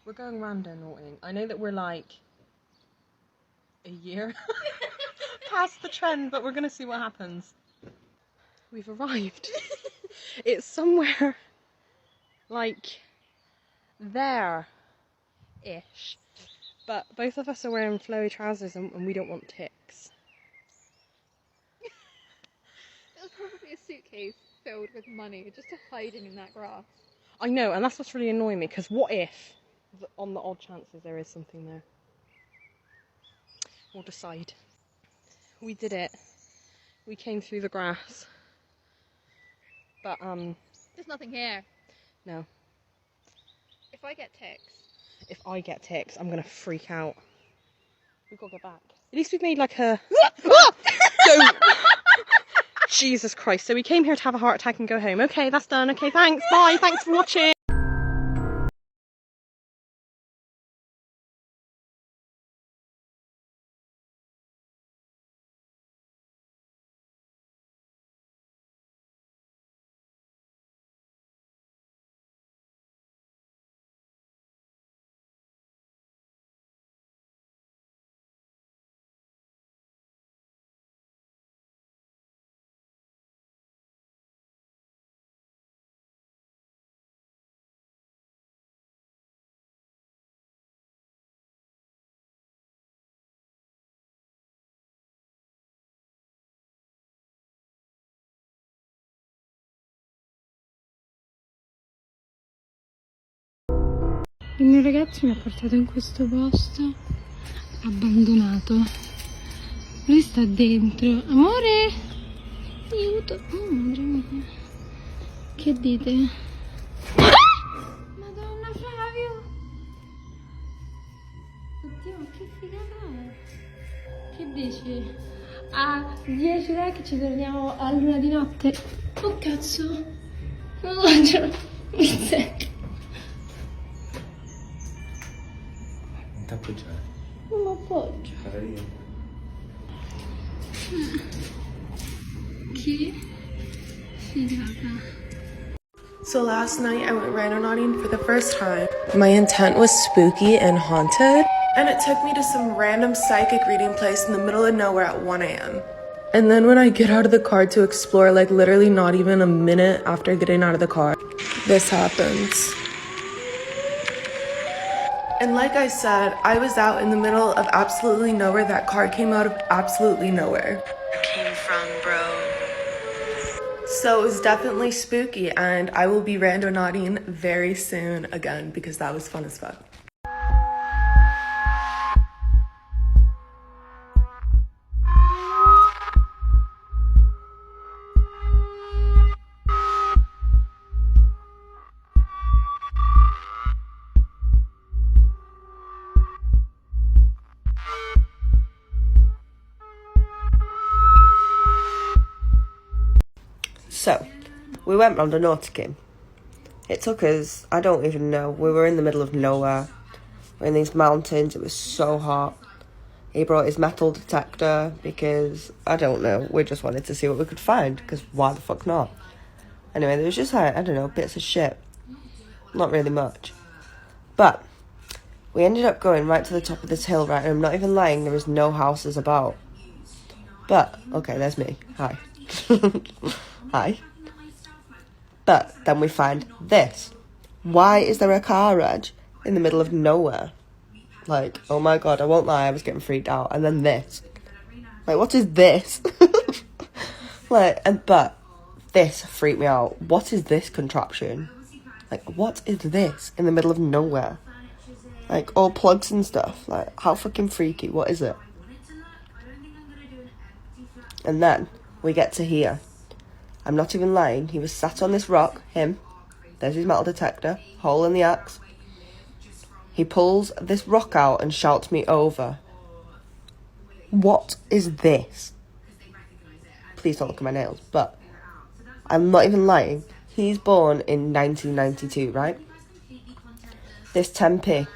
We're going randonauting. I know that we're like a year past the trend, but we're gonna see what happens. We've arrived. It's somewhere like there-ish. But both of us are wearing flowy trousers and we don't want ticks. There's probably a suitcase filled with money just hiding in that grass. I know, and that's what's really annoying me, because what if, on the odd chances, there is something there? We'll decide. We did it. We came through the grass. But, there's nothing here. No. If I get ticks. If I get ticks, I'm gonna freak out. We've got to get back. At least we've made like a... So... Jesus Christ. So we came here to have a heart attack and go home. Okay, that's done. Okay, thanks. Bye. Thanks for watching. Il mio ragazzo mi ha portato in questo posto abbandonato. Lui sta dentro. Amore! Aiuto! Oh, madre mia. Che dite? Madonna Flavio! Oddio, ma che figata è? Che dici? A 10 ore che ci torniamo a luna di notte. Oh cazzo! No, ce l'ho. Mi secco. Appoggiare. Non mi appoggio. Che figata. So last night I went randonauting for the first time. My intent was spooky and haunted, and it took me to some random psychic reading place in the middle of nowhere at 1 a.m. And then when I get out of the car to explore, like literally not even a minute after getting out of the car, this happens. And like I said, I was out in the middle of absolutely nowhere. That car came out of absolutely nowhere. Where came from, bro? So it was definitely spooky, and I will be randonauting very soon again because that was fun as fuck. So, we went Randonautica. It took us, I don't even know, we were in the middle of nowhere. We're in these mountains, it was so hot. He brought his metal detector because, I don't know, we just wanted to see what we could find, because why the fuck not? Anyway, there was just like, I don't know, bits of shit. Not really much. But, we ended up going right to the top of this hill, right, and I'm not even lying, there is no houses about. But, okay, there's me. Hi. Hi. But then we find this. Why is there a car reg in the middle of nowhere? Like, oh my god, I won't lie, I was getting freaked out. And then this. Like, what is this? But this freaked me out. What is this contraption? Like, what is this in the middle of nowhere? Like, all plugs and stuff. Like, how fucking freaky, what is it? And then we get to here. I'm not even lying. He was sat on this rock. Him. There's his metal detector. Hole in the axe. He pulls this rock out and shouts me over. What is this? Please don't look at my nails. But I'm not even lying. He's born in 1992, right? This 10p.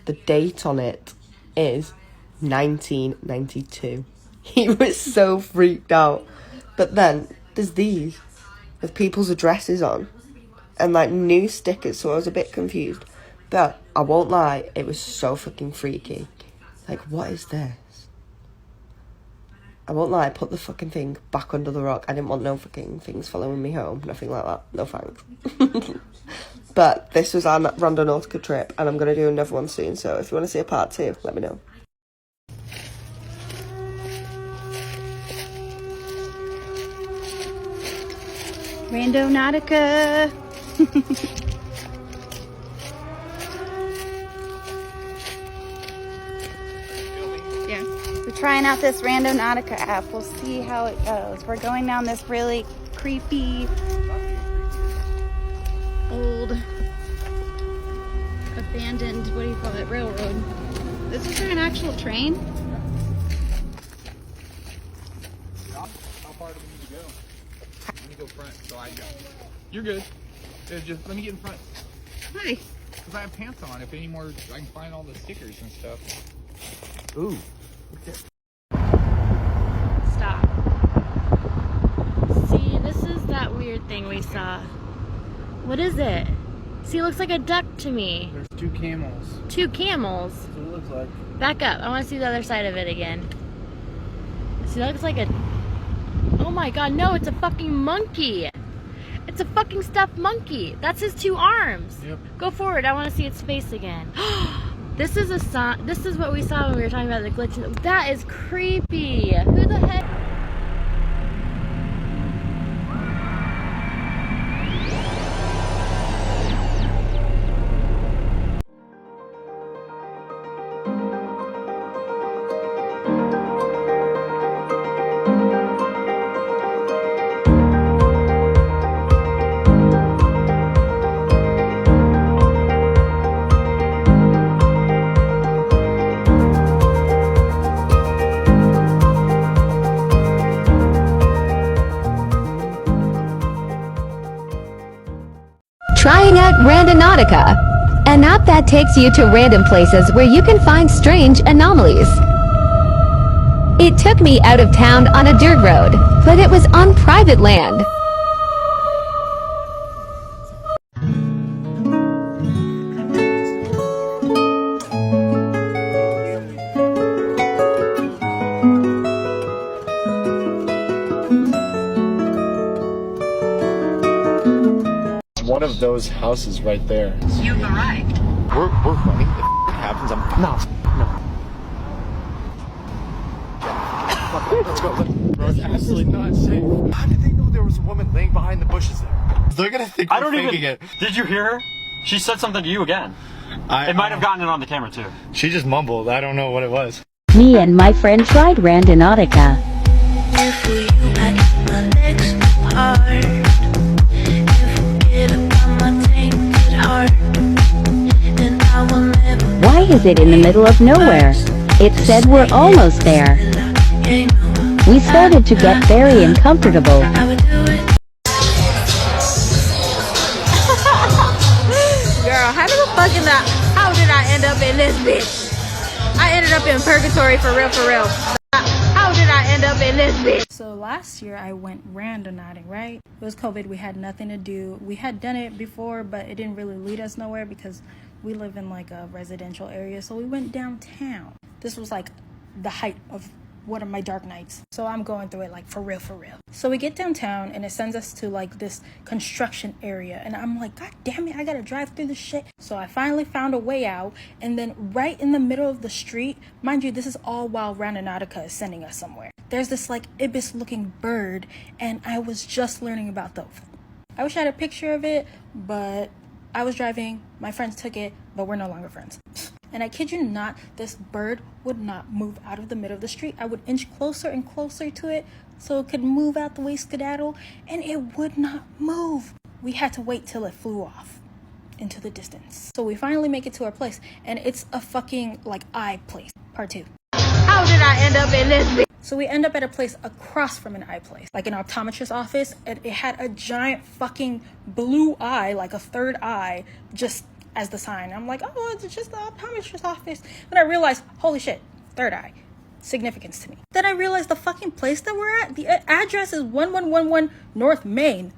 The date on it is 1992. He was so freaked out. But then there's these with people's addresses on, and like new stickers, so I was a bit confused. But I won't lie, it was so fucking freaky. Like, what is this? I won't lie, I put the fucking thing back under the rock. I didn't want no fucking things following me home, nothing like that. No thanks. But this was our Randonautica trip, and I'm going to do another one soon, so if you want to see a part 2, let me know. Randonautica. Yeah. We're trying out this Randonautica app. We'll see how it goes. We're going down this really creepy, old, abandoned, what do you call it, railroad. This is an actual train? How far do we need to go? Let me go front so I go. You're good. Just let me get in front. Hi. Because I have pants on. If any more, I can find all the stickers and stuff. Ooh. Stop. See, this is that weird thing we saw. What is it? See, it looks like a duck to me. There's 2 camels. 2 camels. That's what it looks like. Back up. I want to see the other side of it again. See, that looks like a... Oh my god, no, it's a fucking monkey. It's a fucking stuffed monkey. That's his 2 arms. Yep. Go forward. I want to see its face again. This is a sign. This is what we saw when we were talking about the glitch. That is creepy. Who the heck? Trying out Randonautica, an app that takes you to random places where you can find strange anomalies. It took me out of town on a dirt road, but it was on private land. One of those houses right there. You've arrived. We're running. If it happens, I'm no. Let's go. Bro, it's absolutely not safe. How did they know there was a woman laying behind the bushes there? They're gonna think we're faking it. Did you hear her? She said something to you again. It might have gotten it on the camera too. She just mumbled. I don't know what it was. Me and my friend tried Randonautica. Why is it in the middle of nowhere? It said we're almost there. We started to get very uncomfortable. Girl, how did I end up in this bitch? I ended up in purgatory for real, for real. How did I end up in this bitch? So last year I went randonauting, right? It was COVID, we had nothing to do. We had done it before, but it didn't really lead us nowhere because we live in like a residential area. So we went downtown. This was like the height of one of my dark nights. So I'm going through it like for real, for real. So we get downtown and it sends us to like this construction area. And I'm like, God damn it, I gotta drive through this shit. So I finally found a way out. And then right in the middle of the street, mind you, this is all while Randonautica is sending us somewhere. There's this like ibis looking bird. And I was just learning about those. I wish I had a picture of it, but I was driving, my friends took it, but we're no longer friends. And I kid you not, this bird would not move out of the middle of the street. I would inch closer and closer to it so it could move out the way skedaddle, and it would not move. We had to wait till it flew off into the distance. So we finally make it to our place, and it's a fucking like eye place. Part 2. How did I end up in this bitch? So we end up at a place across from an eye place, like an optometrist's office, and it had a giant fucking blue eye, like a third eye, just as the sign. I'm like, oh, it's just the optometrist's office. Then I realized, holy shit, third eye. Significance to me. Then I realized the fucking place that we're at, the address is 1111 North Main.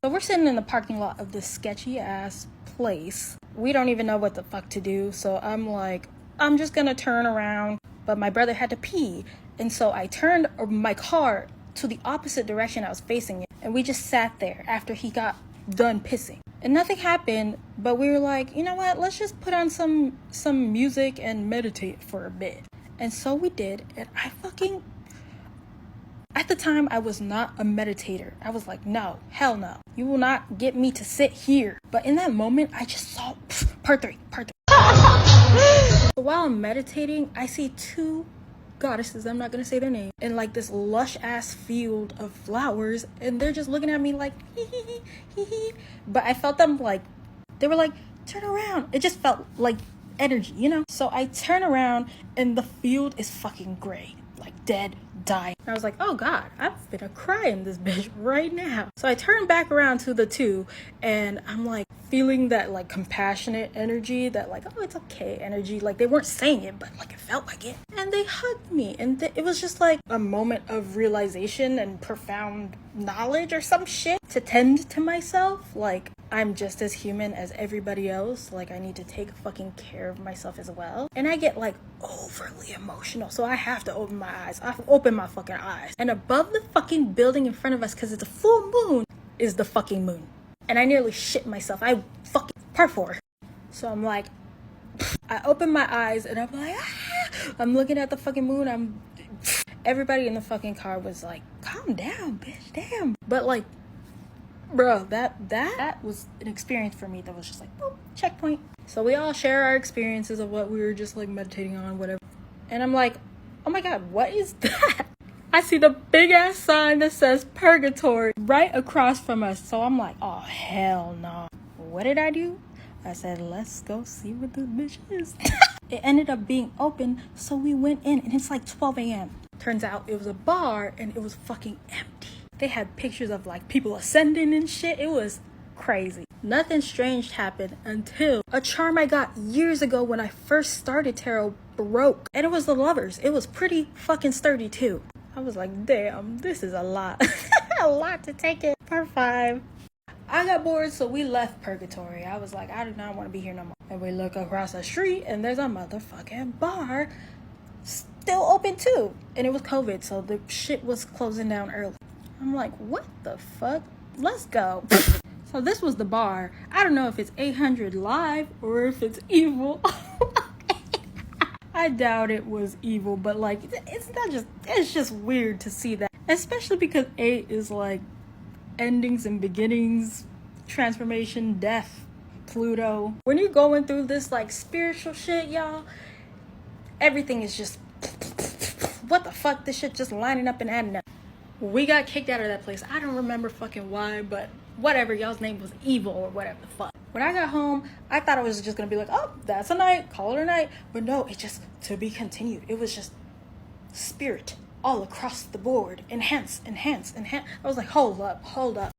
So we're sitting in the parking lot of this sketchy ass place. We don't even know what the fuck to do. So I'm like, I'm just gonna turn around. But my brother had to pee. And so I turned my car to the opposite direction I was facing it. And we just sat there after he got done pissing. And nothing happened, but we were like, you know what? Let's just put on some music and meditate for a bit. And so we did. And at the time, I was not a meditator. I was like, no, hell no. You will not get me to sit here. But in that moment, I just saw part three. So while I'm meditating, I see two goddesses, I'm not gonna say their name, in like this lush ass field of flowers, and they're just looking at me like hee. But I felt them like, they were like, turn around. It just felt like energy, you know? So I turn around and the field is fucking gray, like dead, dying. And I was like, oh god, I'm gonna cry in this bitch right now. So I turn back around to the two, and I'm like feeling that like compassionate energy, that like, oh, it's okay energy. Like they weren't saying it, but like it felt like it. And they hugged me, and it was just like a moment of realization and profound knowledge or some shit, to tend to myself. Like I'm just as human as everybody else. Like I need to take fucking care of myself as well. And I get like overly emotional, so I have to open my eyes. I open my fucking eyes, and above the fucking building in front of us, because it's a full moon, is the fucking moon. And I nearly shit myself. I fucking part 4. So I'm like, I open my eyes and I'm like, I'm looking at the fucking moon. Everybody in the fucking car was like, calm down, bitch, damn. But like, bro, that was an experience for me that was just like, boop, checkpoint. So we all share our experiences of what we were just like meditating on, whatever. And I'm like, oh my god, what is that? I see the big ass sign that says purgatory right across from us. So I'm like, oh hell no. What did I do? I said, let's go see what this bitch is. It ended up being open, so we went in, and it's like 12 a.m. Turns out it was a bar, and it was fucking empty. They had pictures of like people ascending and shit. It was crazy. Nothing strange happened until a charm I got years ago when I first started tarot broke. And it was the Lovers. It was pretty fucking sturdy too. I was like, damn, this is a lot. A lot to take in. Part 5. I got bored, so we left purgatory. I was like, I do not want to be here no more. And we look across the street, and there's a motherfucking bar still open too. And it was COVID, so the shit was closing down early. I'm like, what the fuck? Let's go. So this was the bar. I don't know if it's 800 live or if it's evil. I doubt it was evil, but like, it's just weird to see that. Especially because 8 is like endings and beginnings, transformation, death, Pluto. When you're going through this like spiritual shit, y'all, everything is just, what the fuck? This shit just lining up and adding up. We got kicked out of that place. I don't remember fucking why, but whatever, y'all's name was evil or whatever the fuck. When I got home, I thought it was just gonna be like, oh, that's a night, call it a night. But no, it just, to be continued. It was just spirit all across the board. Enhance. I was like, hold up.